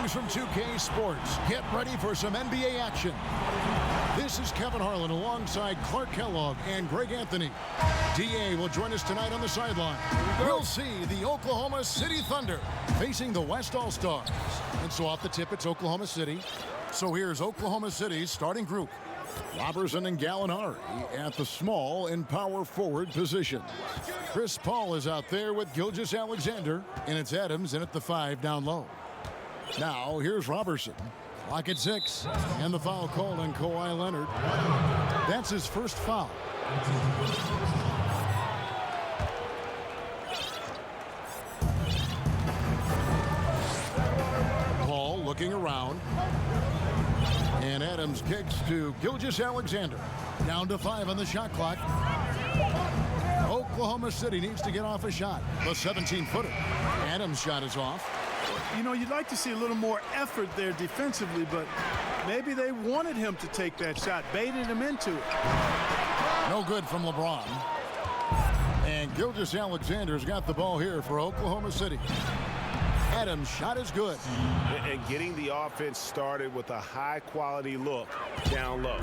news from 2K Sports. Get ready for some NBA action. This is Kevin Harlan alongside Clark Kellogg and Greg Anthony. DA will join us tonight on the sideline. We'll see the Oklahoma City Thunder facing the West All-Stars. And so off the tip, it's Oklahoma City. So here's Oklahoma City's starting group. Robertson and Gallinari at the small and power forward positions. Chris Paul is out there with Gilgeous-Alexander, and it's Adams in at the 5 down low. Now here's Robertson. Clock at 6, and the foul called on Kawhi Leonard. That's his first foul. Paul looking around. And Adams kicks to Gilgeous-Alexander. Down to 5 on the shot clock. Oklahoma City needs to get off a shot. The 17-footer. Adams' shot is off. You know, you'd like to see a little more effort there defensively, but maybe they wanted him to take that shot, baited him into it. No good from LeBron. And Gilgeous-Alexander's got the ball here for Oklahoma City. Adams' shot is good. And getting the offense started with a high-quality look down low.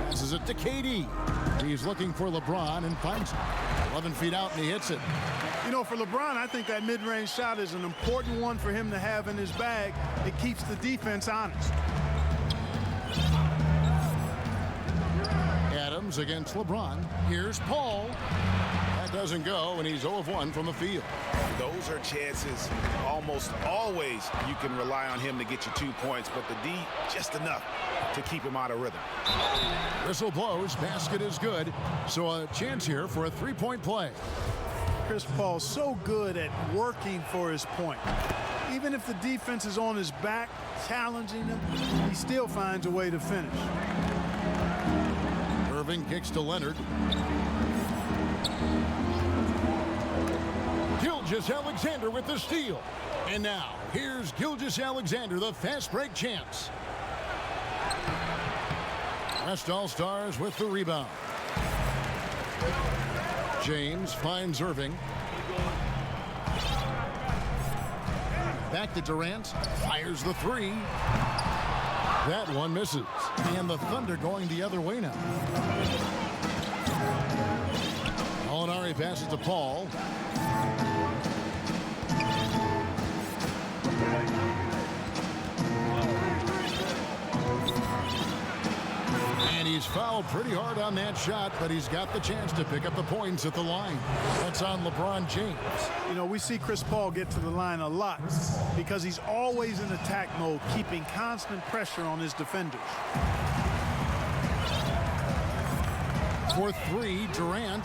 Passes it to KD. He's looking for LeBron and finds him. 11 feet out, and he hits it. You know, for LeBron, I think that mid-range shot is an important one for him to have in his bag. It keeps the defense honest. Adams against LeBron. Here's Paul. That doesn't go, and he's 0 of 1 from the field. Those are chances almost always you can rely on him to get you 2 points, but the D, just enough to keep him out of rhythm. Whistle blows. Basket is good. So a chance here for a three-point play. Chris Paul's so good at working for his point. Even if the defense is on his back, challenging him, he still finds a way to finish. Irving kicks to Leonard. Gilgeous-Alexander with the steal. And now, here's Gilgeous-Alexander, the fast break champs. West All-Stars with the rebound. James finds Irving. Back to Durant. Fires the 3. That one misses. And the Thunder going the other way now. Gallinari passes to Paul. And he's fouled pretty hard on that shot, but he's got the chance to pick up the points at the line. That's on LeBron James. You know, we see Chris Paul get to the line a lot because he's always in attack mode, keeping constant pressure on his defenders. For 3, Durant.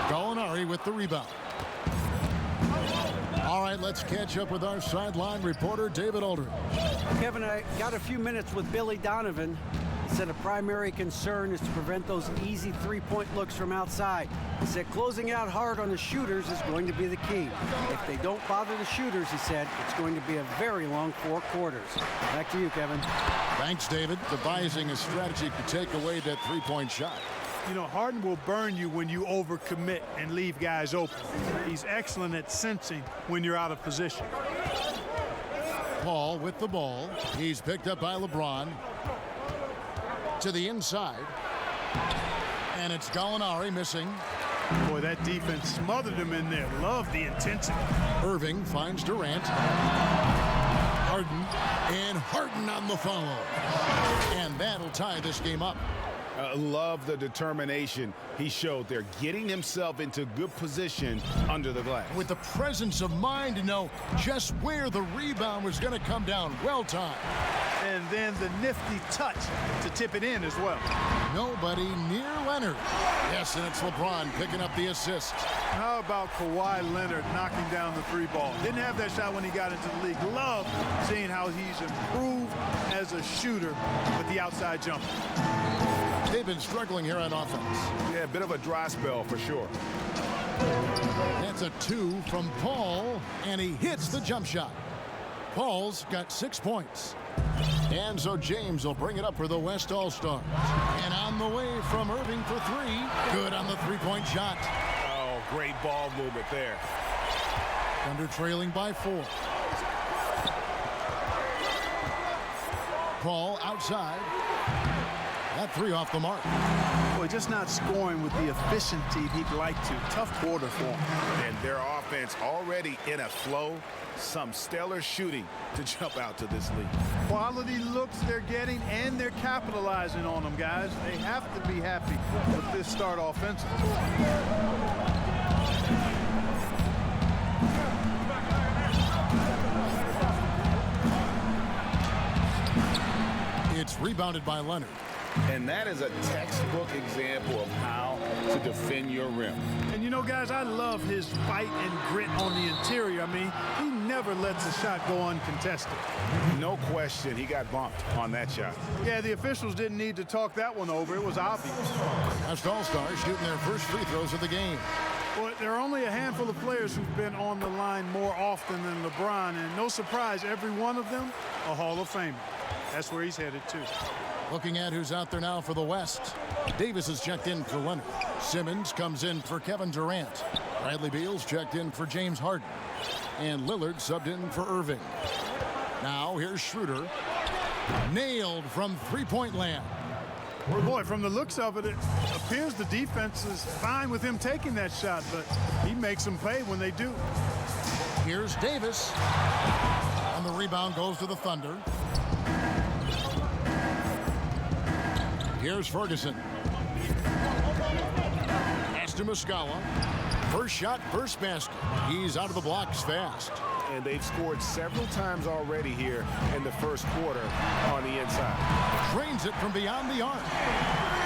Gallinari with the rebound. All right, let's catch up with our sideline reporter, David Aldridge. Kevin, I got a few minutes with Billy Donovan. He said a primary concern is to prevent those easy three-point looks from outside. He said closing out hard on the shooters is going to be the key. If they don't bother the shooters, he said, it's going to be a very long 4 quarters. Back to you, Kevin. Thanks, David. Devising a strategy to take away that three-point shot. You know, Harden will burn you when you overcommit and leave guys open. He's excellent at sensing when you're out of position. Paul with the ball. He's picked up by LeBron. To the inside. And it's Gallinari missing. Boy, that defense smothered him in there. Love the intensity. Irving finds Durant. Harden. And Harden on the follow. And that'll tie this game up. Love the determination he showed there, getting himself into good position under the glass. With the presence of mind to know just where the rebound was going to come down. Well timed. And then the nifty touch to tip it in as well. Nobody near Leonard. Yes, and it's LeBron picking up the assist. How about Kawhi Leonard knocking down the 3 ball? Didn't have that shot when he got into the league. Love seeing how he's improved as a shooter with the outside jumper. They've been struggling here on offense. Yeah, a bit of a dry spell for sure. That's a 2 from Paul, and he hits the jump shot. Paul's got 6 points. And so James will bring it up for the West All-Stars. And on the way from Irving for 3. Good on the three-point shot. Oh, great ball movement there. Thunder trailing by 4. Paul outside. That 3 off the mark. Boy, just not scoring with the efficiency he'd like to. Tough quarter for him. And their offense already in a flow. Some stellar shooting to jump out to this lead. Quality looks they're getting, and they're capitalizing on them, guys. They have to be happy with this start offensively. It's rebounded by Leonard. And that is a textbook example of how to defend your rim. And you know, guys, I love his fight and grit on the interior. I mean, he never lets a shot go uncontested. No question, he got bumped on that shot. Yeah, the officials didn't need to talk that one over. It was obvious. That's All-Stars shooting their first free throws of the game. Well, there are only a handful of players who've been on the line more often than LeBron, and no surprise, every one of them a Hall of Famer. That's where he's headed to. Looking at who's out there now for the West. Davis is checked in for Leonard. Simmons comes in for Kevin Durant. Bradley Beal's checked in for James Harden. And Lillard subbed in for Irving. Now here's Schroeder. Nailed from three-point land. Boy, from the looks of it, it appears the defense is fine with him taking that shot, but he makes them pay when they do. Here's Davis. And the rebound goes to the Thunder. Here's Ferguson. Pass to Muscala. First shot, first basket. He's out of the blocks fast. And they've scored several times already here in the first quarter on the inside. Drains it from beyond the arc.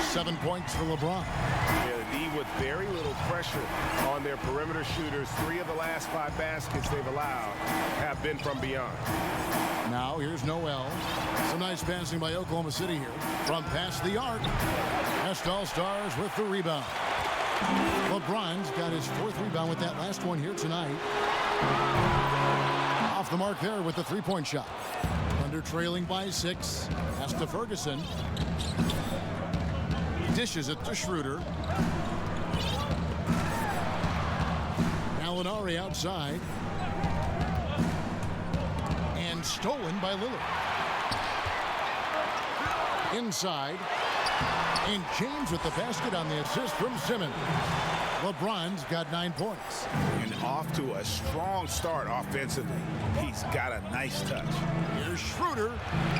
7 points for LeBron. Yeah, the D with very little pressure on their perimeter shooters. 3 of the last 5 baskets they've allowed have been from beyond. Now here's Noel. Some nice passing by Oklahoma City here. From past the arc. West All-Stars with the rebound. LeBron's got his 4th rebound with that last one here tonight. Off the mark there with the 3-point shot. Thunder trailing by 6. Pass to Ferguson. Dishes it to Schroeder. Gallinari outside. And stolen by Lillard. Inside. And James with the basket on the assist from Simmons. LeBron's got 9 points. And off to a strong start offensively. He's got a nice touch. Here's Schroeder.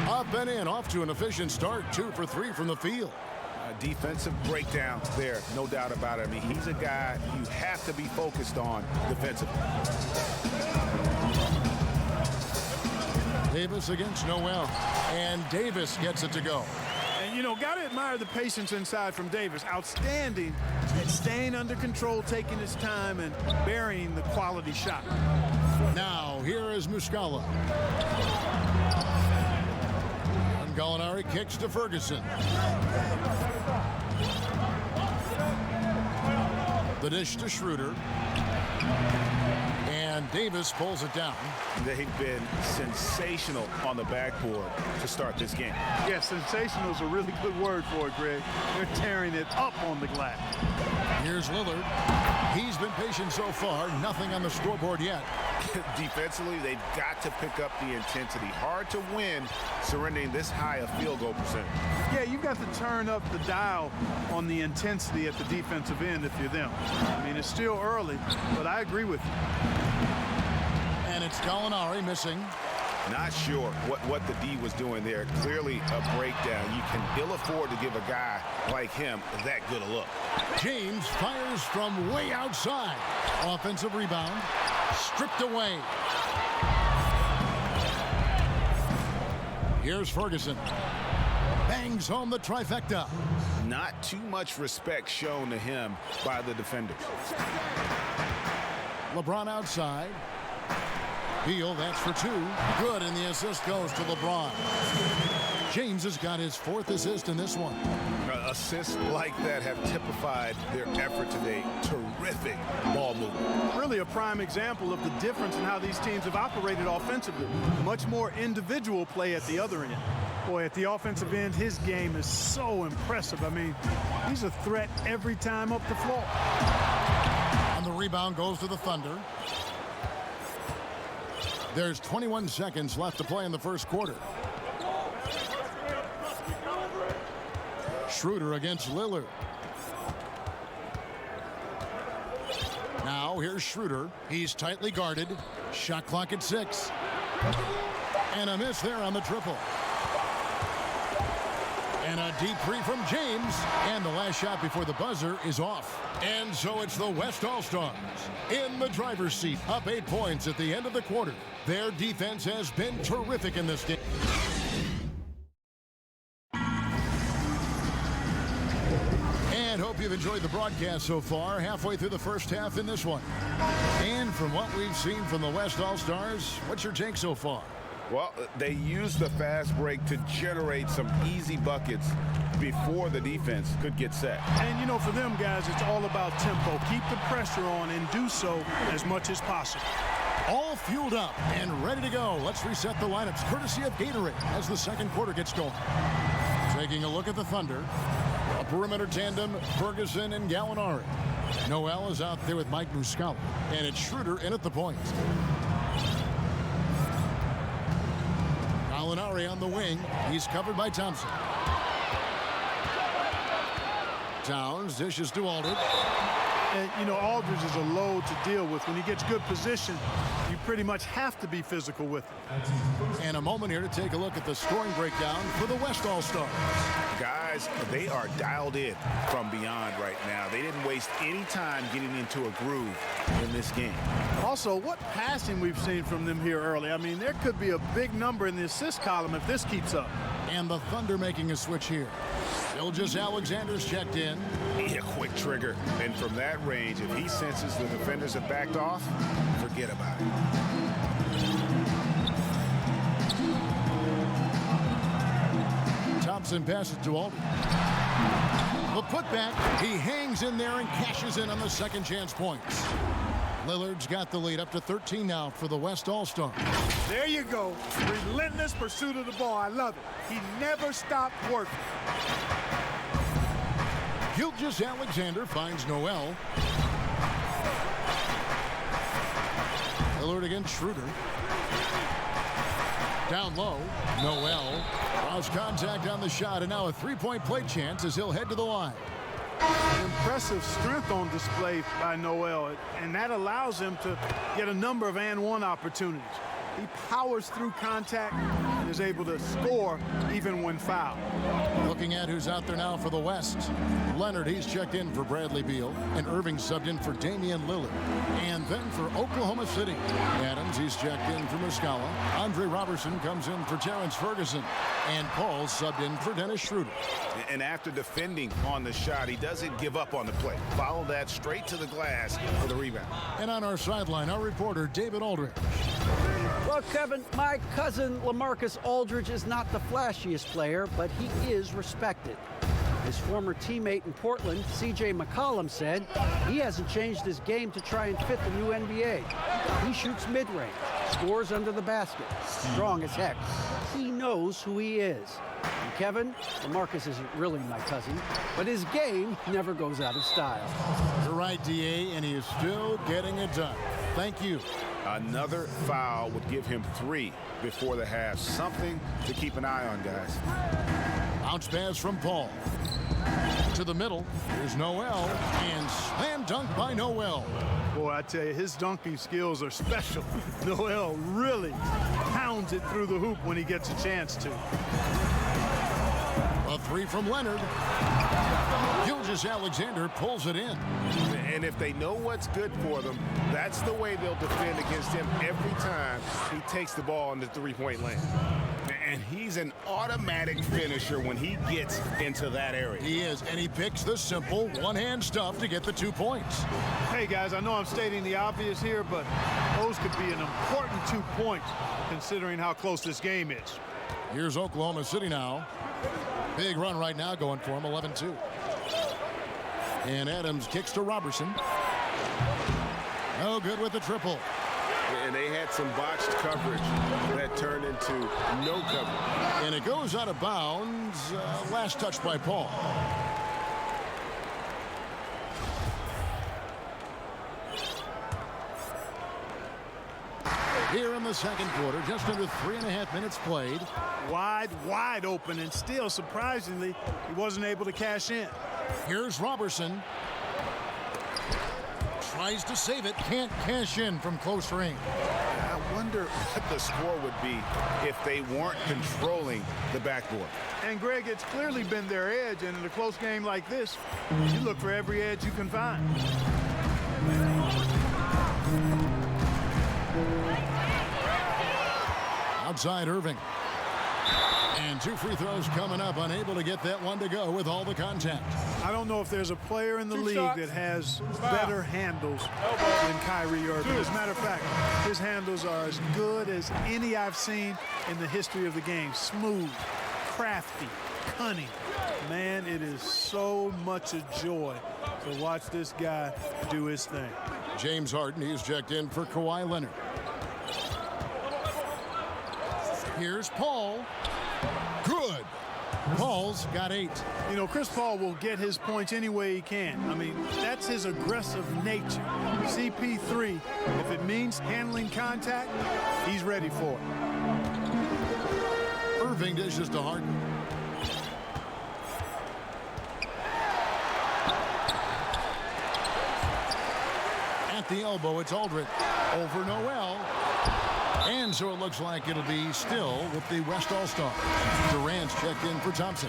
Up and in. Off to an efficient start. 2 for 3 from the field. A defensive breakdown there, no doubt about it. I mean, he's a guy you have to be focused on defensively. Davis against Noel. And Davis gets it to go. And, you know, got to admire the patience inside from Davis. Outstanding at staying under control, taking his time, and burying the quality shot. Now, here is Muscala. And Gallinari kicks to Ferguson. The dish to Schroeder. And Davis pulls it down. They've been sensational on the backboard to start this game. Yeah, sensational is a really good word for it, Greg. They're tearing it up on the glass. Here's Lillard. He's been patient so far. Nothing on the scoreboard yet. Defensively, they've got to pick up the intensity. Hard to win surrendering this high a field goal percentage. Yeah, you've got to turn up the dial on the intensity at the defensive end if you're them. I mean, it's still early, but I agree with you. And it's Gallinari missing. Not sure what the D was doing there. Clearly a breakdown. You can ill afford to give a guy like him that good a look. James fires from way outside. Offensive rebound. Stripped away. Here's Ferguson. Bangs home the trifecta. Not too much respect shown to him by the defenders. LeBron outside. Beal, that's for 2. Good, and the assist goes to LeBron. James has got his 4th assist in this one. Assists like that have typified their effort today. Terrific ball movement. Really a prime example of the difference in how these teams have operated offensively. Much more individual play at the other end. Boy, at the offensive end, his game is so impressive. I mean, he's a threat every time up the floor. And the rebound goes to the Thunder. There's 21 seconds left to play in the first quarter. Schroeder against Lillard. Now here's Schroeder. He's tightly guarded. Shot clock at 6. And a miss there on the triple. And a deep three from James. And the last shot before the buzzer is off. And so it's the West All-Stars in the driver's seat, up 8 points at the end of the quarter. Their defense has been terrific in this game. And hope you've enjoyed the broadcast so far, halfway through the first half in this one. And from what we've seen from the West All-Stars, what's your take so far? Well, they used the fast break to generate some easy buckets before the defense could get set. And, you know, for them guys, it's all about tempo. Keep the pressure on and do so as much as possible. All fueled up and ready to go. Let's reset the lineups courtesy of Gatorade as the second quarter gets going. Taking a look at the Thunder. A perimeter tandem, Ferguson and Gallinari. Noel is out there with Mike Muscala. And it's Schroeder in at the point. Gallinari on the wing. He's covered by Thompson. Towns dishes to Aldridge. And, you know, Aldridge is a load to deal with. When he gets good position, you pretty much have to be physical with him. And a moment here to take a look at the scoring breakdown for the West All-Stars. Guys, they are dialed in from beyond right now. They didn't waste any time getting into a groove in this game. Also, what passing we've seen from them here early. I mean, there could be a big number in the assist column if this keeps up. And the Thunder making a switch here. Gilgeous-Alexander's checked in. A quick trigger. And from that range, if he senses the defenders have backed off, forget about it. Thompson passes to Aldridge. The putback. He hangs in there and cashes in on the second chance points. Lillard's got the lead up to 13 now for the West All-Stars. There you go. Relentless pursuit of the ball. I love it. He never stopped working. Gilgeous-Alexander finds Noel. Lillard against Schroeder. Down low. Noel draws contact on the shot, and now a three-point play chance as he'll head to the line. Impressive strength on display by Noel, and that allows him to get a number of and-one opportunities. He powers through contact and is able to score even when fouled. Looking at who's out there now for the West. Leonard, he's checked in for Bradley Beal, and Irving subbed in for Damian Lillard. And then for Oklahoma City, Adams, he's checked in for Muscala. Andre Robertson comes in for Terrence Ferguson. And Paul subbed in for Dennis Schroeder. And after defending on the shot, he doesn't give up on the play. Follow that straight to the glass for the rebound. And on our sideline, our reporter, David Aldridge. Well, Kevin, my cousin LaMarcus Aldridge is not the flashiest player, but he is respected. His former teammate in Portland, C.J. McCollum, said he hasn't changed his game to try and fit the new NBA. He shoots mid-range, scores under the basket, strong as heck. He knows who he is. And Kevin, LaMarcus isn't really my cousin, but his game never goes out of style. You're right, D.A., and he is still getting it done. Thank you. Another foul would give him 3 before the half. Something to keep an eye on, guys. Bounce pass from Paul. To the middle. Here's Noel. And slam dunk by Noel. Boy, I tell you, his dunking skills are special. Noel really pounds it through the hoop when he gets a chance to. A three from Leonard. Gilgeous-Alexander pulls it in. And if they know what's good for them, that's the way they'll defend against him every time he takes the ball in the three-point lane. And he's an automatic finisher when he gets into that area. He is, and he picks the simple one-hand stuff to get the 2 points. Hey, guys, I know I'm stating the obvious here, but those could be an important 2 points considering how close this game is. Here's Oklahoma City now. Big run right now going for him, 11-2. And Adams kicks to Robertson. No good with the triple. And they had some botched coverage that turned into no coverage. And it goes out of bounds. Last touch by Paul. here in the second quarter. Just under 3.5 minutes played. Wide open, and still, surprisingly, he wasn't able to cash in. Here's Robertson. Tries to save it. Can't cash in from close range. I wonder what the score would be if they weren't controlling the backboard. And, Greg, it's clearly been their edge, and in a close game like this, you look for every edge you can find. Outside Irving. And 2 free throws coming up. Unable to get that one to go with all the contact. I don't know if there's a player in the league that has better handles than Kyrie Irving. As a matter of fact, his handles are as good as any I've seen in the history of the game. Smooth, crafty, cunning. Man, it is so much a joy to watch this guy do his thing. James Harden, he's checked in for Kawhi Leonard. Here's Paul. Good. Paul's got 8. You know, Chris Paul will get his points any way he can. I mean, that's his aggressive nature. CP3, if it means handling contact, he's ready for it. Irving dishes to Harden. At the elbow, it's Aldridge. Over Noel. And so it looks like it'll be still with the West All-Stars. Durant's checked in for Thompson.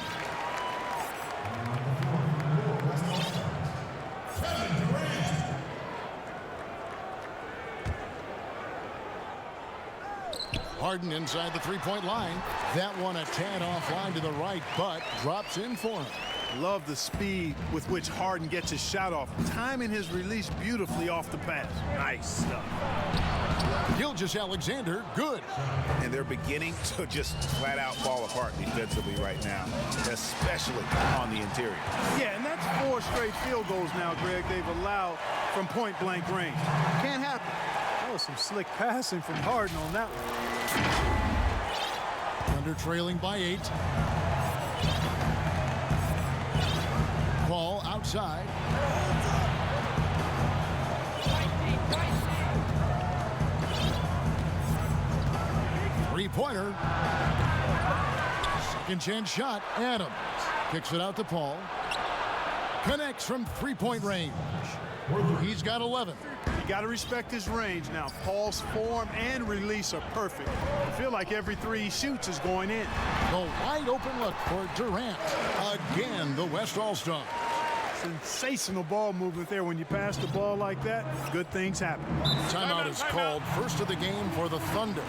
Harden inside the three-point line. That one a tad offline to the right, but drops in for him. Love the speed with which Harden gets his shot off, timing his release beautifully off the pass. Nice stuff. Gilgeous-Alexander, good. And they're beginning to just flat out fall apart defensively right now, especially on the interior. Yeah, and that's 4 straight field goals now, Greg, they've allowed from point-blank range. Can't happen. That was some slick passing from Harden on that one. Under trailing by 8. Ball outside. Three-pointer. Second chance shot. Adams kicks it out to Paul. Connects from three-point range. He's got 11. You got to respect his range now. Paul's form and release are perfect. I feel like every 3 he shoots is going in. The wide open look for Durant. Again, the West All-Stars. Sensational ball movement there. When you pass the ball like that, good things happen. Timeout is called. First of the game for the Thunder.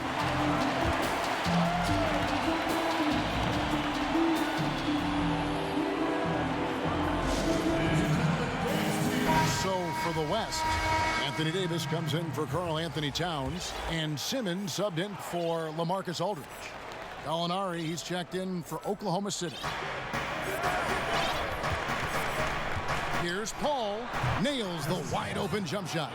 So for the West, Anthony Davis comes in for Karl Anthony Towns, and Simmons subbed in for LaMarcus Aldridge. Gallinari, he's checked in for Oklahoma City. Here's Paul. Nails the wide open jump shot.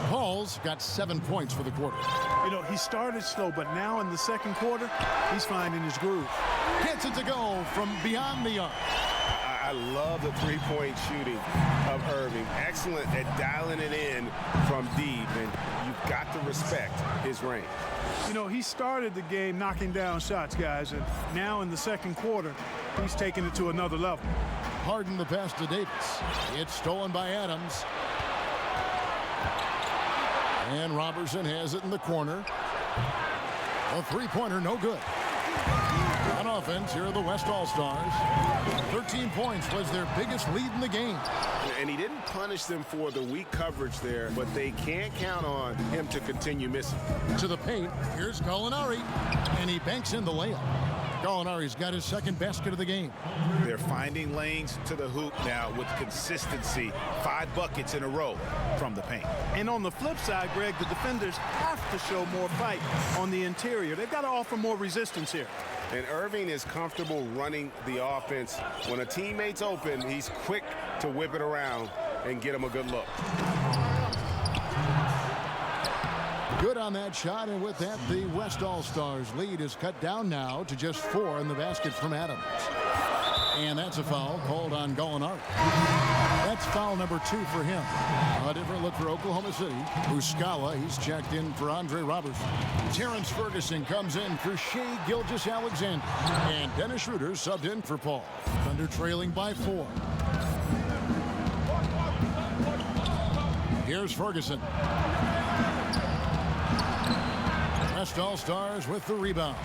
Paul's got 7 points for the quarter. You know, he started slow, but now in the second quarter, he's finding his groove. Gets it to go from beyond the arc. I love the three-point shooting of Irving. Excellent at dialing it in from deep, and you've got to respect his range. You know, he started the game knocking down shots, guys, and now in the second quarter, he's taking it to another level. Harden the pass to Davis. It's stolen by Adams. And Robertson has it in the corner. A three-pointer, no good. On offense, here are the West All-Stars. 13 points was their biggest lead in the game. And he didn't punish them for the weak coverage there, but they can't count on him to continue missing. To the paint, here's Gallinari, and he banks in the layup. Gallinari's got his second basket of the game. They're finding lanes to the hoop now with consistency. 5 buckets in a row from the paint. And on the flip side, Greg, the defenders have to show more fight on the interior. They've got to offer more resistance here. And Irving is comfortable running the offense. When a teammate's open, he's quick to whip it around and get him a good look. Good on that shot, and with that, the West All-Stars lead is cut down now to just 4 in the basket from Adams. And that's a foul called on Gallinari. That That's foul number 2 for him. A different look for Oklahoma City. Muscala, he's checked in for Andre Robertson. Terrence Ferguson comes in for Shai Gilgeous-Alexander. And Dennis Schroeder subbed in for Paul. Thunder trailing by 4. Here's Ferguson. West All-Stars with the rebound.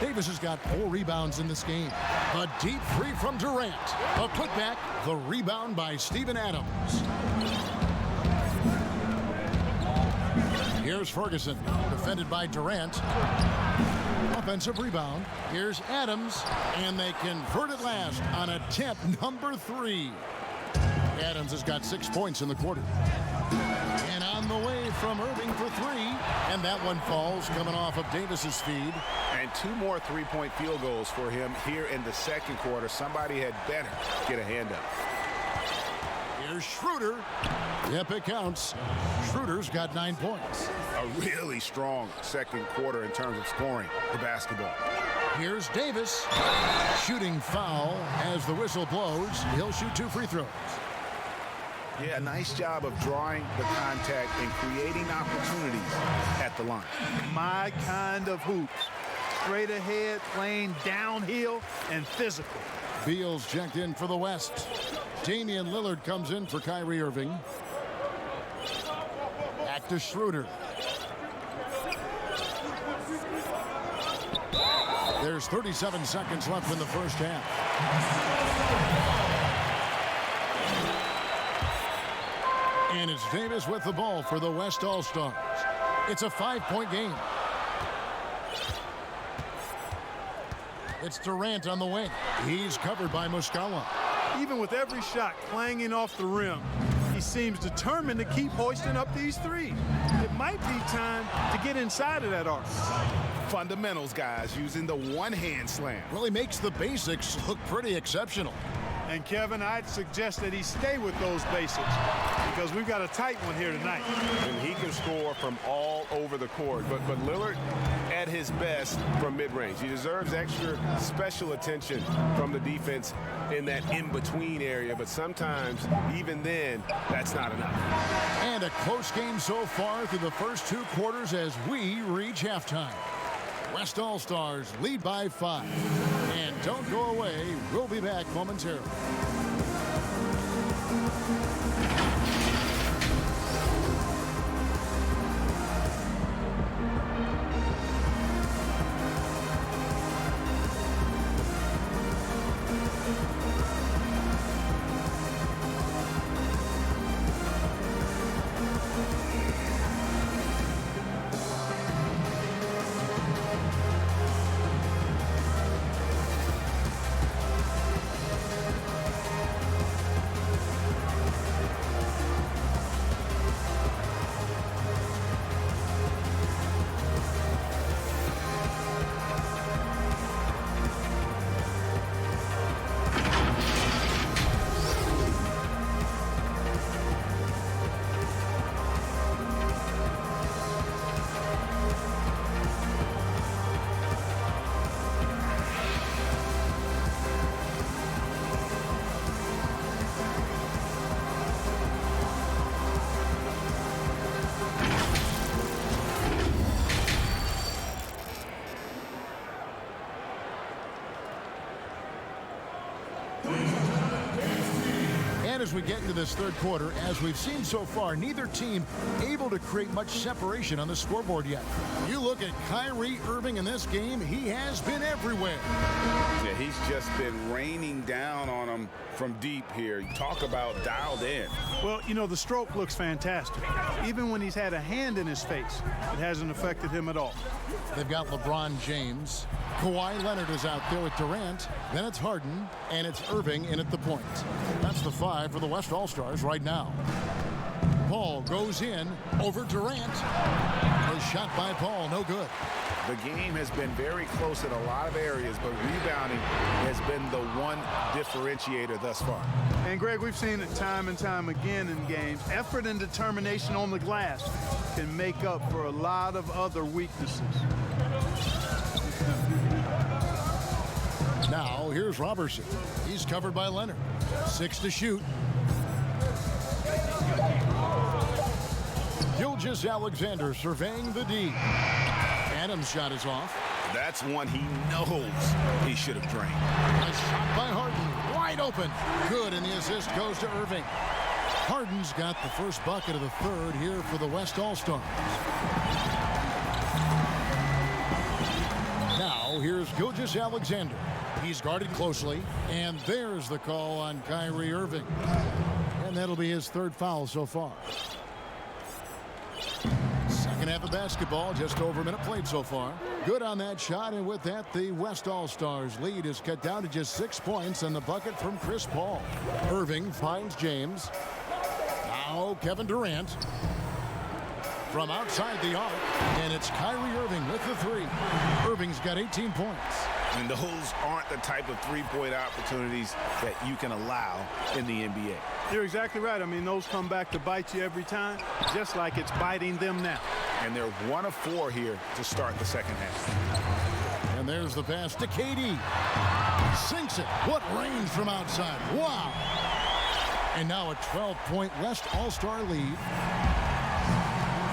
Davis has got 4 rebounds in this game. A deep three from Durant. A putback. The rebound by Steven Adams. Here's Ferguson. Defended by Durant. Offensive rebound. Here's Adams. And they convert at last on attempt number 3. Adams has got 6 points in the quarter. And on the way from Irving for 3. And that one falls coming off of Davis's feed. And 2 more three-point field goals for him here in the second quarter. Somebody had better get a hand up. Here's Schroeder. Yep, it counts. Schroeder's got 9 points. A really strong second quarter in terms of scoring the basketball. Here's Davis. Shooting foul as the whistle blows. He'll shoot 2 free throws. Yeah, nice job of drawing the contact and creating opportunities at the line. My kind of hoops. Straight ahead, playing downhill, and physical. Beals checked in for the West. Damian Lillard comes in for Kyrie Irving. Back to Schroeder. There's 37 seconds left in the first half. And it's Davis with the ball for the West All-Stars. It's a 5-point game. It's Durant on the wing. He's covered by Muscala. Even with every shot clanging off the rim, he seems determined to keep hoisting up these threes. It might be time to get inside of that arc. Fundamentals, guys, using the one-hand slam. Really makes the basics look pretty exceptional. And Kevin, I'd suggest that he stay with those basics because we've got a tight one here tonight. And he can score from all over the court. But Lillard at his best from mid-range. He deserves extra special attention from the defense in that in-between area. But sometimes, even then, that's not enough. And a close game so far through the first 2 quarters as we reach halftime. West All-Stars lead by 5. And don't go away. We'll be back momentarily. And as we get into this third quarter, as we've seen so far, neither team able to create much separation on the scoreboard yet. You look at Kyrie Irving in this game, he has been everywhere. Yeah, he's just been raining down on him from deep here. You talk about dialed in. Well, you know, the stroke looks fantastic. Even when he's had a hand in his face, it hasn't affected him at all. They've got LeBron James. Kawhi Leonard is out there with Durant. Then it's Harden, and it's Irving in at the point. That's the 5 for the West All-Stars right now. Paul goes in over Durant. A shot by Paul, no good. The game has been very close in a lot of areas, but rebounding has been the one differentiator thus far. And, Greg, we've seen it time and time again in games. Effort and determination on the glass can make up for a lot of other weaknesses. Now, here's Robertson. He's covered by Leonard. 6 to shoot. Gilgeous-Alexander surveying the D. Adams' shot is off. That's one he knows he should have drained. A shot by Harden, wide open. Good, and the assist goes to Irving. Harden's got the first bucket of the third here for the West All-Stars. Now, here's Gilgeous-Alexander. He's guarded closely, and there's the call on Kyrie Irving. And that'll be his third foul so far. Second half of basketball, just over a minute played so far. Good on that shot, and with that, the West All-Stars lead is cut down to just 6 points and the bucket from Chris Paul. Irving finds James. Now Kevin Durant from outside the arc, and it's Kyrie Irving with the three. Irving's got 18 points. And those aren't the type of three-point opportunities that you can allow in the NBA. You're exactly right. I mean, those come back to bite you every time, just like it's biting them now. And they're 1 of 4 here to start the second half. And there's the pass to KD. Sinks it. What range from outside. Wow. And now a 12-point West All-Star lead.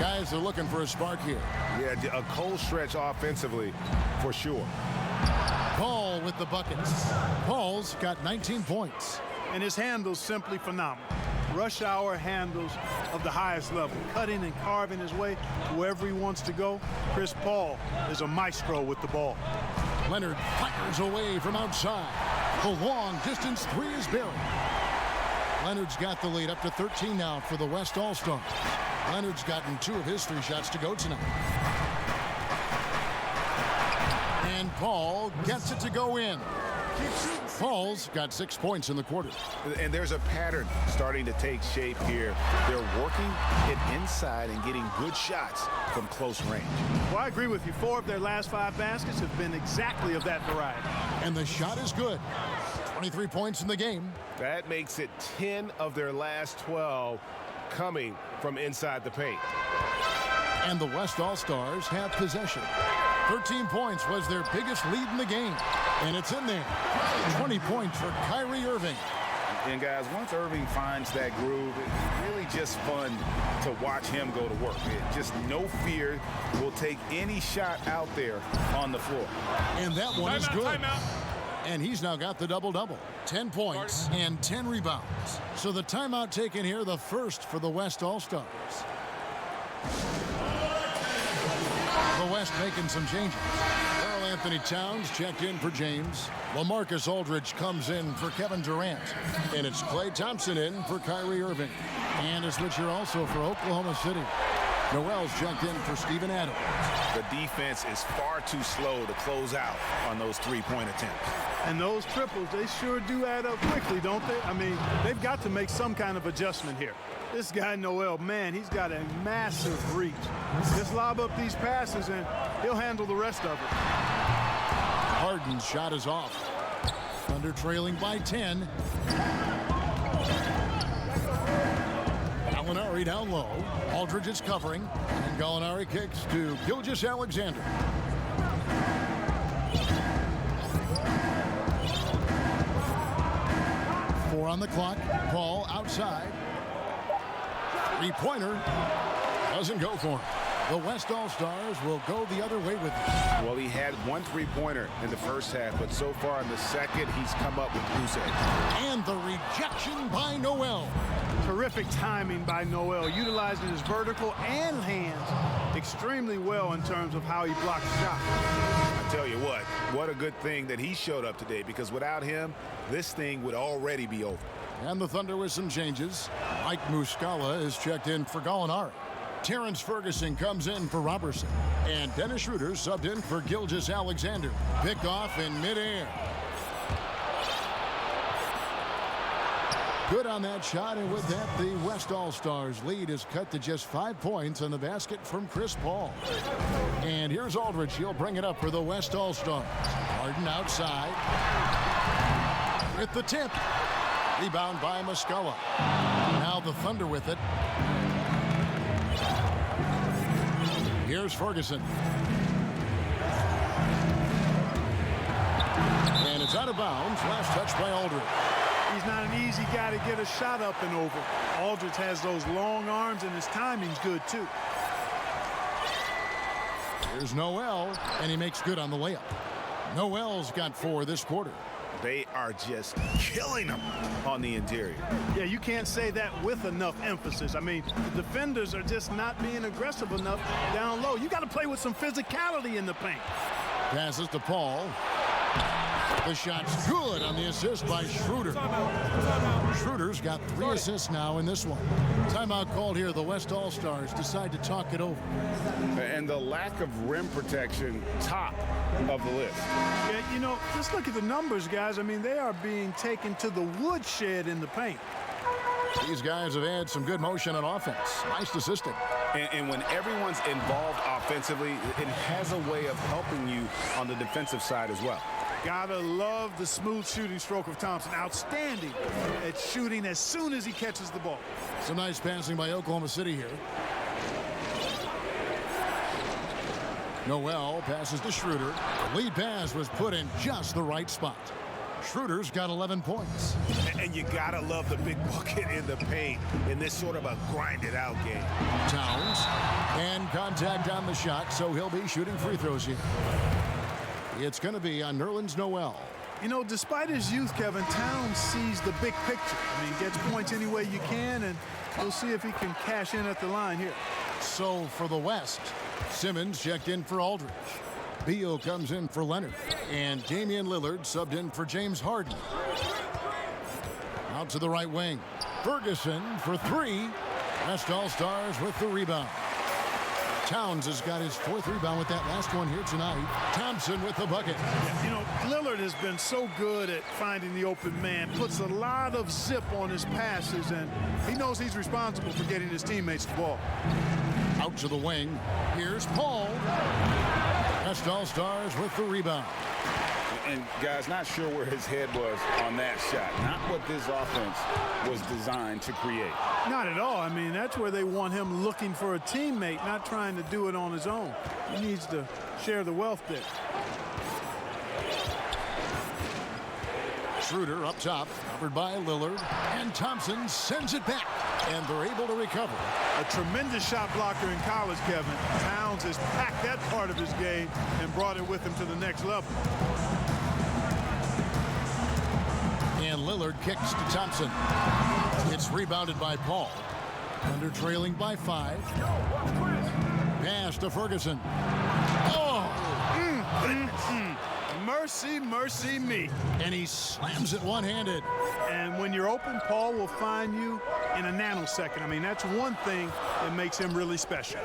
Guys are looking for a spark here. Yeah, a cold stretch offensively for sure. Paul with the buckets. Paul's got 19 points. And his handles simply phenomenal. Rush hour handles of the highest level. Cutting and carving his way to wherever he wants to go. Chris Paul is a maestro with the ball. Leonard fires away from outside. The long distance three is buried. Leonard's got the lead up to 13 now for the West All-Stars. Leonard's gotten 2 of his 3 shots to go tonight. And Paul gets it to go in. Paul's got 6 points in the quarter. And there's a pattern starting to take shape here. They're working it inside and getting good shots from close range. Well, I agree with you. 4 of their last 5 baskets have been exactly of that variety. And the shot is good. 23 points in the game. That makes it 10 of their last 12 coming from inside the paint. And the West All-Stars have possession. 13 points was their biggest lead in the game. And it's in there. 20 points for Kyrie Irving. And guys, once Irving finds that groove, it's really just fun to watch him go to work. Just no fear. Will take any shot out there on the floor. And that one is good. And he's now got the double-double. 10 points and 10 rebounds. So the timeout taken here, the first for the West All-Stars. The West making some changes. Karl Anthony Towns checked in for James. LaMarcus Aldridge comes in for Kevin Durant. And it's Klay Thompson in for Kyrie Irving. And a switcher also for Oklahoma City. Noel's checked in for Steven Adams. The defense is far too slow to close out on those three-point attempts. And those triples, they sure do add up quickly, don't they? I mean, they've got to make some kind of adjustment here. This guy, Noel, man, he's got a massive reach. Just lob up these passes, and he'll handle the rest of it. Harden's shot is off. Thunder trailing by 10. Gallinari down low. Aldridge is covering. And Gallinari kicks to Gilgeous-Alexander. Four on the clock. Paul outside. Three-pointer doesn't go for him. The West All-Stars will go the other way with it. Well, he had 1 three-pointer in the first half, but so far in the second, he's come up with loose edge. And the rejection by Noel. Terrific timing by Noel, utilizing his vertical and hands extremely well in terms of how he blocked the shot. I tell you what a good thing that he showed up today, because without him, this thing would already be over. And the Thunder with some changes. Mike Muscala is checked in for Gallinari. Terrence Ferguson comes in for Robertson. And Dennis Schroeder subbed in for Gilgeous-Alexander. Pick off in midair. Good on that shot, and with that, the West All-Stars lead is cut to just 5 points on the basket from Chris Paul. And here's Aldridge. He'll bring it up for the West All-Stars. Harden outside. With the tip. Rebound by Muscala. Now the Thunder with it. Here's Ferguson. And it's out of bounds. Last touch by Aldridge. He's not an easy guy to get a shot up and over. Aldridge has those long arms, and his timing's good, too. Here's Noel, and he makes good on the layup. Noel's got 4 this quarter. They are just killing them on the interior. Yeah, you can't say that with enough emphasis. I mean, the defenders are just not being aggressive enough down low. You got to play with some physicality in the paint. Passes to Paul. The shot's good on the assist by Schroeder. Schroeder's got 3 assists now in this one. Timeout called here. The West All-Stars decide to talk it over. And the lack of rim protection, top of the list. Yeah, you know, just look at the numbers, guys. I mean, they are being taken to the woodshed in the paint. These guys have had some good motion on offense. Nice assisting. And when everyone's involved offensively, it has a way of helping you on the defensive side as well. Gotta love the smooth shooting stroke of Thompson. Outstanding at shooting as soon as he catches the ball. Some nice passing by Oklahoma City here. Noel passes to Schroeder. The lead pass was put in just the right spot. Schroeder's got 11 points. And you gotta love the big bucket in the paint in this sort of a grinded out game. Towns, and contact on the shot, so he'll be shooting free throws here. It's going to be on Nerlens Noel. You know, despite his youth, Kevin, Towns sees the big picture. I mean, gets points any way you can, and we'll see if he can cash in at the line here. So for the West, Simmons checked in for Aldridge. Beal comes in for Leonard. And Damian Lillard subbed in for James Harden. Out to the right wing. Ferguson for 3. West All-Stars with the rebound. Towns has got his 4th rebound with that last one here tonight. Thompson with the bucket. You know, Lillard has been so good at finding the open man. Puts a lot of zip on his passes, and he knows he's responsible for getting his teammates the ball. Out to the wing. Here's Paul. West All-Stars with the rebound. And guys, not sure where his head was on that shot. Not what this offense was designed to create. Not at all. I mean, that's where they want him looking for a teammate, not trying to do it on his own. He needs to share the wealth there. Schroeder up top, covered by Lillard, and Thompson sends it back, and they're able to recover. A tremendous shot blocker in college, Kevin. Towns has packed that part of his game and brought it with him to the next level. And Lillard kicks to Thompson. It's rebounded by Paul. Under trailing by 5. Pass to Ferguson. Oh! Mercy, mercy me. And he slams it one-handed. And when you're open, Paul will find you in a nanosecond. I mean, that's one thing that makes him really special.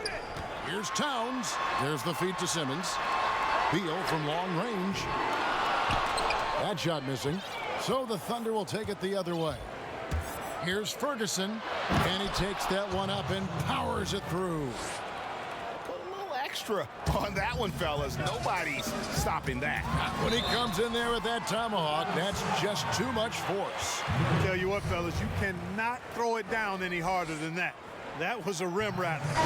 Here's Towns. There's the feed to Simmons. Beal from long range. That shot missing. So the Thunder will take it the other way. Here's Ferguson, and he takes that one up and powers it through. Put a little extra on that one, fellas. Nobody's stopping that. When he comes in there with that tomahawk, that's just too much force. I tell you what, fellas, you cannot throw it down any harder than that. That was a rim rattler.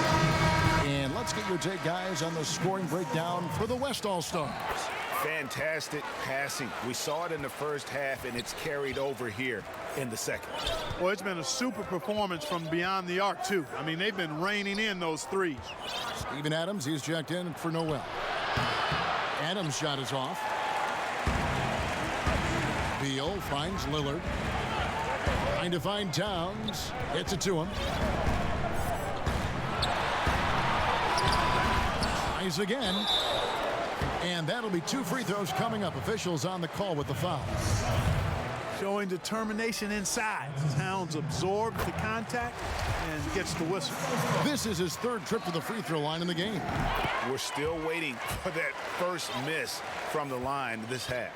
And let's get your take, guys, on the scoring breakdown for the West All-Stars. Fantastic passing. We saw it in the first half, and it's carried over here in the second. Well, it's been a super performance from beyond the arc, too. I mean, they've been raining in those threes. Steven Adams, he's checked in for Noel. Adams' shot is off. Beal finds Lillard. Trying to find Towns. Gets it to him. Tries again. And that'll be 2 free throws coming up. Officials on the call with the foul. Showing determination inside. Towns absorbs the contact and gets the whistle. This is his 3rd trip to the free throw line in the game. We're still waiting for that first miss from the line this half.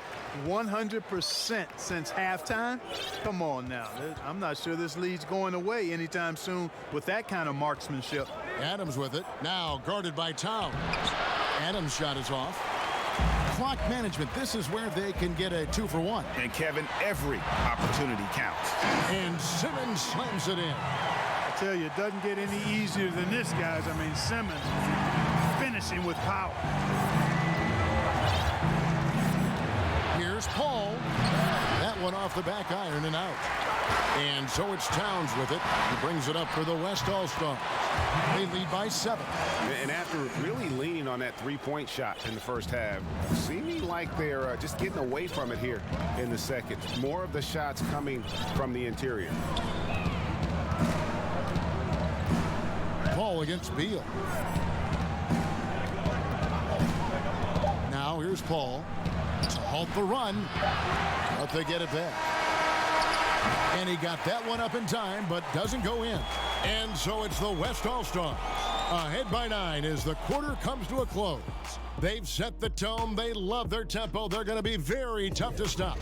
100% since halftime. Come on now. I'm not sure this lead's going away anytime soon with that kind of marksmanship. Adams with it. Now guarded by Towns. Adams' shot is off. Clock management. This is where they can get a 2-for-1. And Kevin, every opportunity counts. And Simmons slams it in. I tell you, it doesn't get any easier than this, guys. I mean, Simmons finishing with power. Here's Paul. That one off the back iron and out. And so it's Towns with it. He brings it up for the West All-Stars. They lead by 7. And after really leaning on on that three-point shot in the first half. Seeming like they're just getting away from it here in the second. More of the shots coming from the interior. Ball against Beal. Now here's Paul to halt the run, but they get it back. And he got that one up in time, but doesn't go in. And so it's the West All-Stars ahead by 9 as the quarter comes to a close. They've set the tone. They love their tempo. They're going to be very tough to stop.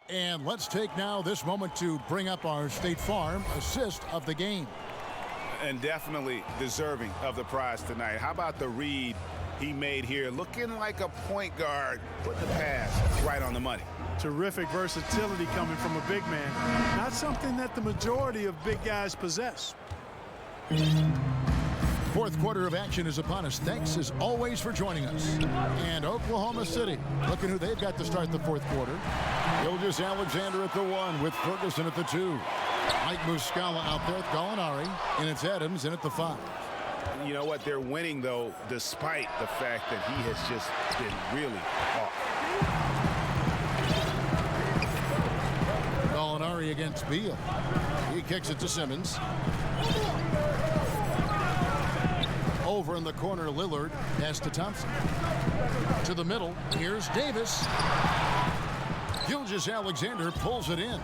And let's take now this moment to bring up our State Farm assist of the game. And definitely deserving of the prize tonight. How about the read he made here? Looking like a point guard. Put the pass right on the money. Terrific versatility coming from a big man. Not something that the majority of big guys possess. Fourth quarter of action is upon us. Thanks as always for joining us. And Oklahoma City, looking who they've got to start the fourth quarter. Gilgeous-Alexander at the 1 with Ferguson at the 2. Mike Muscala out there with Gallinari, and it's Adams in at the 5. You know what? They're winning, though, despite the fact that he has just been really off. Gallinari against Beal. He kicks it to Simmons. Over in the corner, Lillard. Pass to Thompson. To the middle. Here's Davis. Gilgeous-Alexander pulls it in.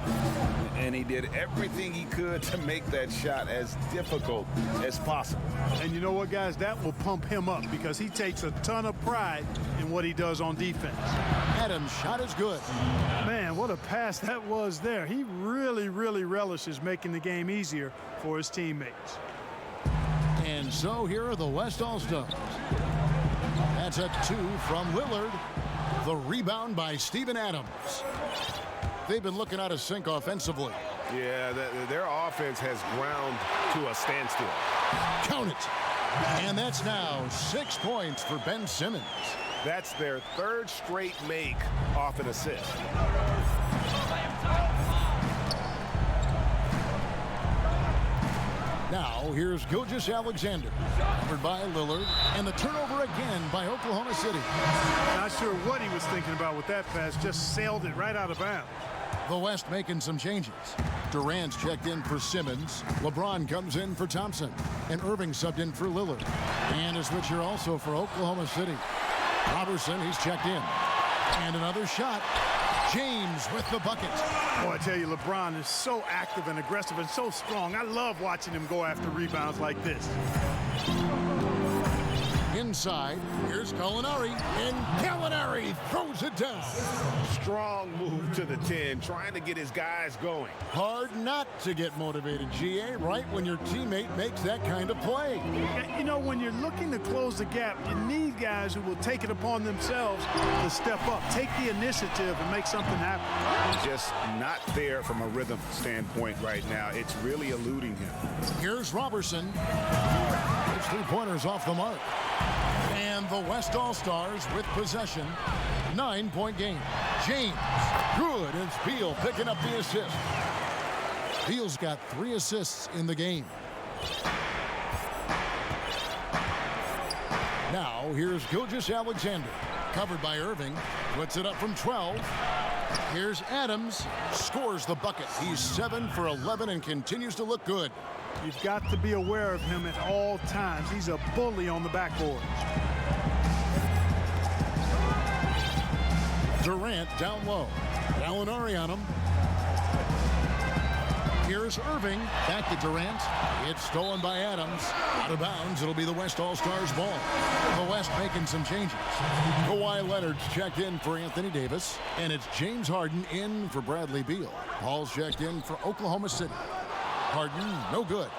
And he did everything he could to make that shot as difficult as possible. And you know what, guys? That will pump him up because he takes a ton of pride in what he does on defense. Adams' shot is good. Man, what a pass that was there. He really, really relishes making the game easier for his teammates. And so here are the West All-Stars. That's a 2 from Lillard. The rebound by Steven Adams. They've been looking out of sync offensively. Yeah, their offense has ground to a standstill. Count it. And that's now 6 points for Ben Simmons. That's their third straight make off an assist. Now here's Gilgeous-Alexander, covered by Lillard, and the turnover again by Oklahoma City. Not sure what he was thinking about with that pass, just sailed it right out of bounds. The West making some changes. Durant's checked in for Simmons. LeBron comes in for Thompson. And Irving subbed in for Lillard. And a switch here also for Oklahoma City. Robertson, he's checked in. And another shot. James with the bucket. Oh, I tell you, LeBron is so active and aggressive and so strong. I love watching him go after rebounds like this. Inside, here's Gallinari, and Gallinari throws it down. Strong move to the 10, trying to get his guys going. Hard not to get motivated, GA, right when your teammate makes that kind of play. You know, when you're looking to close the gap, you need guys who will take it upon themselves to step up, take the initiative, and make something happen. Just not there from a rhythm standpoint right now. It's really eluding him. Here's Robertson. His three-pointers off the mark. And the West All-Stars with possession. 9-point game. James. Good. It's Beal picking up the assist. Beal's got 3 assists in the game. Now here's Gilgeous-Alexander. Covered by Irving. Puts it up from 12. Here's Adams. Scores the bucket. He's 7 for 11 and continues to look good. You've got to be aware of him at all times. He's a bully on the backboard. Durant down low. Gallinari on him. Here's Irving. Back to Durant. It's stolen by Adams. Out of bounds. It'll be the West All-Stars ball. The West making some changes. Kawhi Leonard's checked in for Anthony Davis. And it's James Harden in for Bradley Beal. Paul's checked in for Oklahoma City. Harden, no good.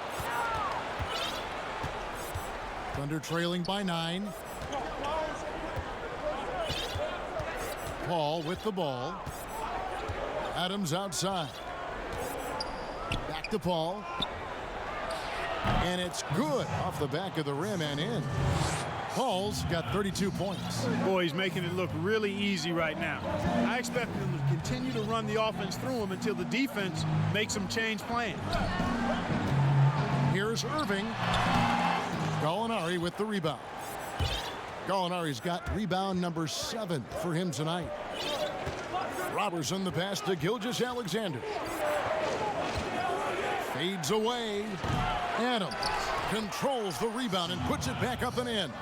Thunder trailing by 9. Paul with the ball. Adams outside. Back to Paul. And it's good off the back of the rim and in. Paul's got 32 points. Boy, he's making it look really easy right now. I expect him to continue to run the offense through him until the defense makes him change plans. Here's Here's Irving. Gallinari with the rebound. Gallinari's got rebound number 7 for him tonight. Robertson the pass to Gilgeous-Alexander. Fades away. Adams controls the rebound and puts it back up and in.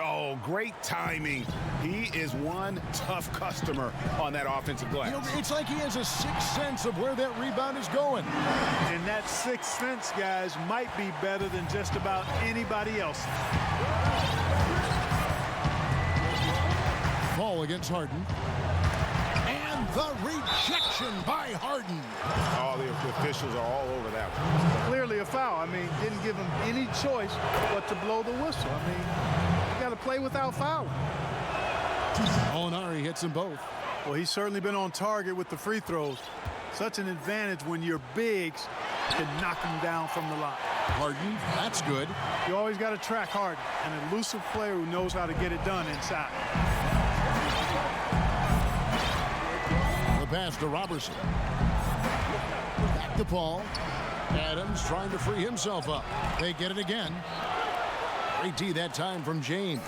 Oh, great timing. He is one tough customer on that offensive glass. You know, it's like he has a sixth sense of where that rebound is going. And that sixth sense, guys, might be better than just about anybody else. Ball against Harden. And the rejection by Harden. Oh, the officials are all over that one. Clearly a foul. I mean, didn't give him any choice but to blow the whistle. I mean, you got to play without fouling. Gallinari hits them both. Well, he's certainly been on target with the free throws. Such an advantage when your bigs can knock him down from the line. Harden, that's good. You always got to track Harden, an elusive player who knows how to get it done inside. The pass to Robertson. Back to Paul. Adams trying to free himself up. They get it again. Great D that time from James.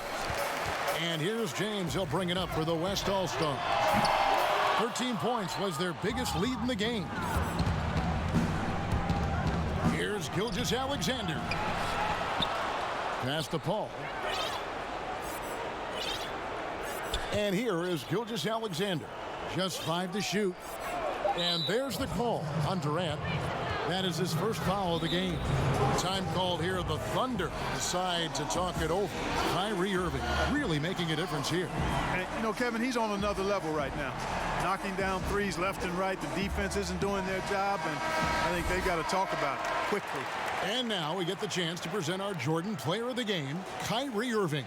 And here's James. He'll bring it up for the West All-Stars. 13 points was their biggest lead in the game. Here's Gilgeous-Alexander. Pass to Paul. And here is Gilgeous-Alexander. Just 5 to shoot. And there's the call on Durant. That is his first foul of the game. Time called here. The Thunder decide to talk it over. Kyrie Irving really making a difference here. And, you know, Kevin, he's on another level right now. Knocking down threes left and right. The defense isn't doing their job, and I think they've got to talk about it quickly. And now we get the chance to present our Jordan Player of the Game, Kyrie Irving.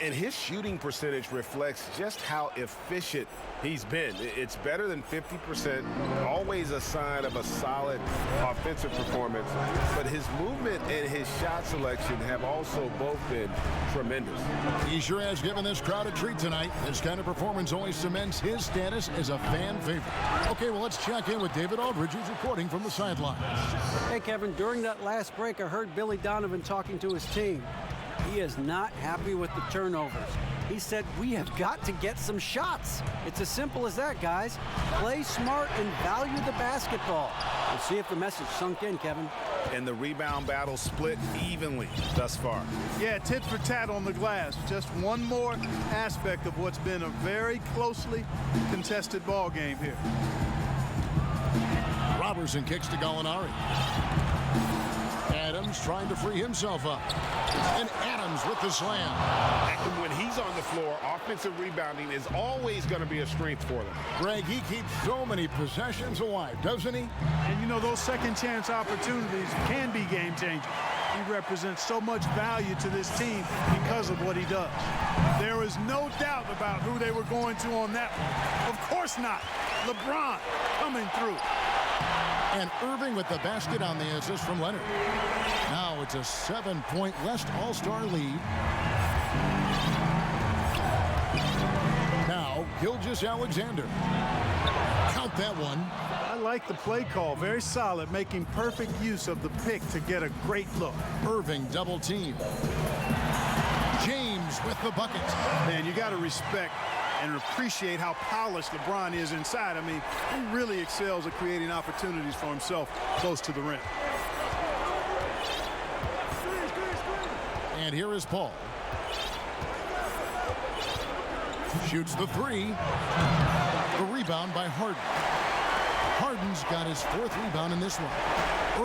And his shooting percentage reflects just how efficient he's been. It's better than 50%, always a sign of a solid offensive performance. But his movement and his shot selection have also both been tremendous. He sure has given this crowd a treat tonight. This kind of performance only cements his status as a fan favorite. Okay, well, let's check in with David Aldridge, who's reporting from the sideline. Hey, Kevin, during that last break, I heard Billy Donovan talking to his team. He is not happy with the turnovers. He said, we have got to get some shots. It's as simple as that, guys. Play smart and value the basketball. We'll see if the message sunk in, Kevin. And the rebound battle split evenly thus far. Yeah, tit for tat on the glass. Just one more aspect of what's been a very closely contested ball game here. Robertson kicks to Gallinari. Adams trying to free himself up. And Adams with the slam. And when he's on the floor, offensive rebounding is always going to be a strength for them. Greg, he keeps so many possessions alive, doesn't he? And you know, those second chance opportunities can be game changing. He represents so much value to this team because of what he does. There is no doubt about who they were going to on that one. Of course not. LeBron coming through. And Irving with the basket on the assist from Leonard. Now it's a 7-point West All-Star lead. Now Gilgeous-Alexander. Count that one. I like the play call. Very solid, making perfect use of the pick to get a great look. Irving double team. James with the bucket. Man, you got to respect and appreciate how polished LeBron is inside. I mean, he really excels at creating opportunities for himself close to the rim. And here is Paul. Shoots the 3. The rebound by Harden. Harden's got his 4th rebound in this one.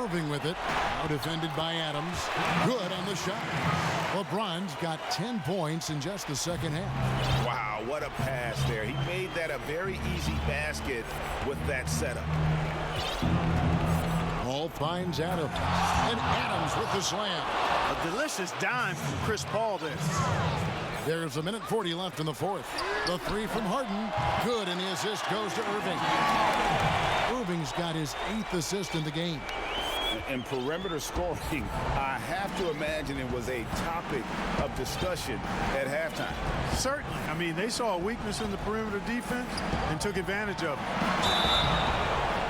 Irving with it. Now defended by Adams. Good on the shot. LeBron's got 10 points in just the second half. Wow, what a pass there. He made that a very easy basket with that setup. Paul finds Adams. And Adams with the slam. A delicious dime from Chris Paul there. There's a minute 40 left in the 4th. The 3 from Harden. Good, and the assist goes to Irving. Irving's got his 8th assist in the game. And perimeter scoring, I have to imagine it was a topic of discussion at halftime. Certainly. I mean, they saw a weakness in the perimeter defense and took advantage of it.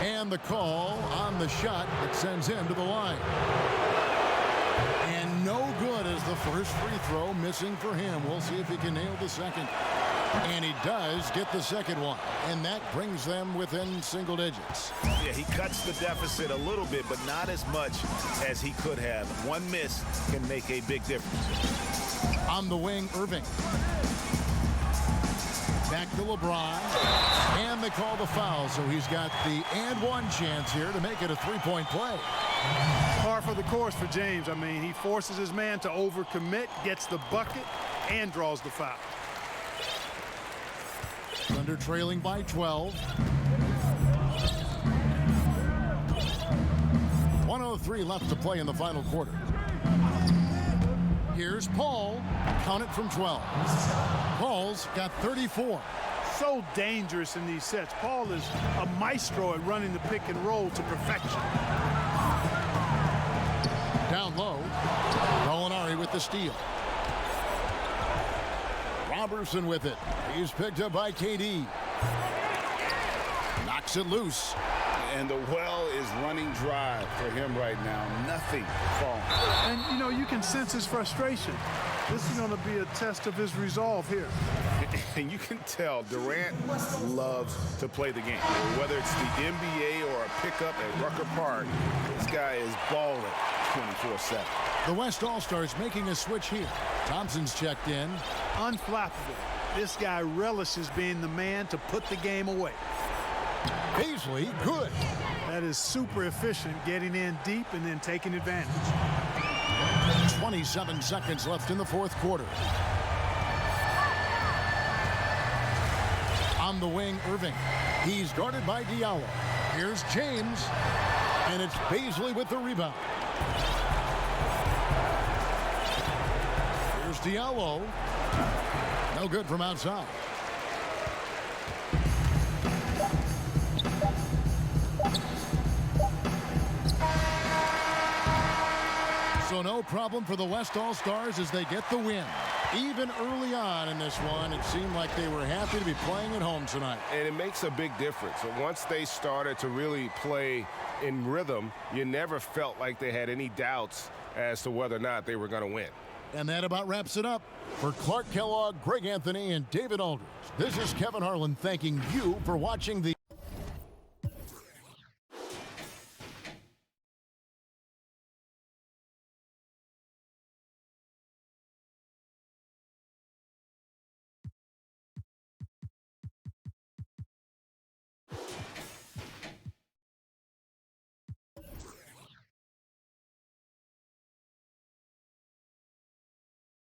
And the call on the shot that sends him to the line. First free throw missing for him. We'll see if he can nail the second. And he does get the second one. And that brings them within single digits. Yeah, he cuts the deficit a little bit, but not as much as he could have. One miss can make a big difference. On the wing, Irving. Back to LeBron. And they call the foul, so he's got the and one chance here to make it a three-point play. Par for the course for James. I mean, he forces his man to overcommit, gets the bucket, and draws the foul. Thunder trailing by 12. 1:03 left to play in the final quarter. Here's Paul. Count it from 12. Paul's got 34. So dangerous in these sets. Paul is a maestro at running the pick and roll to perfection. Down low. Molinari with the steal. Robertson with it. He's picked up by KD. Knocks it loose. And the well is running dry for him right now. Nothing falling. And, you know, you can sense his frustration. This is going to be a test of his resolve here. And you can tell Durant loves to play the game. Whether it's the NBA or a pickup at Rucker Park, this guy is balling 24/7. The West All-Stars making a switch here. Thompson's checked in. Unflappable. This guy relishes being the man to put the game away. Paisley, good. That is super efficient, getting in deep and then taking advantage. 27 seconds left in the fourth quarter. On the wing, Irving. He's guarded by Diallo. Here's James. And it's Paisley with the rebound. Here's Diallo. No good from outside. So no problem for the West All-Stars as they get the win. Even early on in this one, it seemed like they were happy to be playing at home tonight. And it makes a big difference. Once they started to really play in rhythm, you never felt like they had any doubts as to whether or not they were going to win. And that about wraps it up. For Clark Kellogg, Greg Anthony, and David Aldridge, this is Kevin Harlan thanking you for watching the